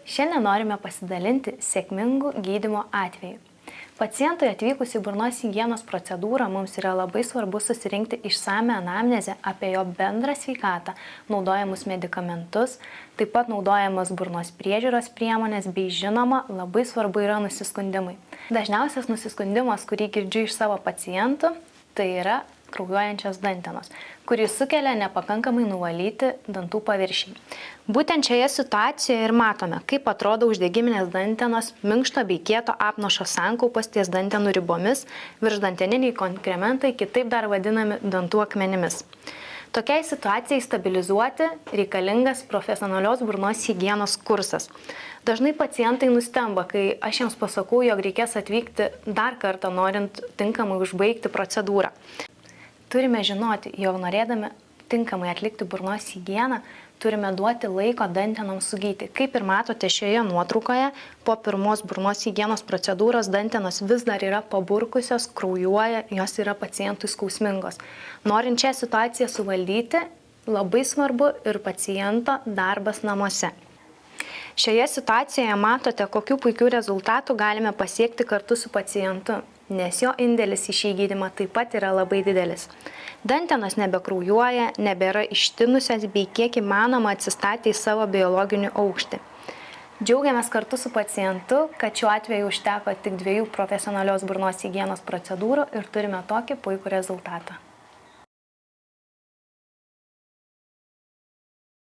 Šiandien norime pasidalinti sėkmingų gydymo atveju. Pacientui atvykus į burnos higienos procedūrą mums yra labai svarbu susirinkti išsamią anamnezę apie jo bendrą sveikatą, naudojamus medikamentus, taip pat naudojamas burnos priežiūros priemonės bei žinoma, labai svarbu yra nusiskundimai. Dažniausias nusiskundimas, kurį girdžiu iš savo pacientų, tai yra kraujuojančios dantenos, kurį sukelia nepakankamai nuvalyti dantų paviršiai. Būtent šioje situacijoje ir matome, kaip atrodo uždegiminės dantenos, minkšto bei kieto apnašo sankaupas ties dantenų ribomis, viršdanteniniai konkrementai, kitaip dar vadinami dantų akmenimis. Tokiai situacijai stabilizuoti reikalingas profesionalios burnos higienos kursas. Dažnai pacientai nustemba, kai aš jiems pasakau, jog reikės atvykti dar kartą, norint tinkamai užbaigti procedūrą. Turime žinoti, jog norėdami tinkamai atlikti burnos higieną, turime duoti laiko dantenoms sugyti. Kaip ir matote šioje nuotraukoje, po pirmos burnos higienos procedūros dantenos vis dar yra paburkusios, kraujuoja, jos yra pacientui skausmingos. Norint šią situaciją suvaldyti, labai svarbu ir paciento darbas namuose. Šioje situacijoje matote, kokių puikių rezultatų galime pasiekti kartu su pacientu, nes jo indėlis į šį gydymą taip pat yra labai didelis. Dantenos nebekraujuoja, nebėra ištinusios bei kiek įmanoma atsistatė į savo biologinį aukštį. Džiaugiamės kartu su pacientu, kad šiuo atveju užteko tik 2 profesionalios burnos higienos procedūrų ir turime tokį puikų rezultatą.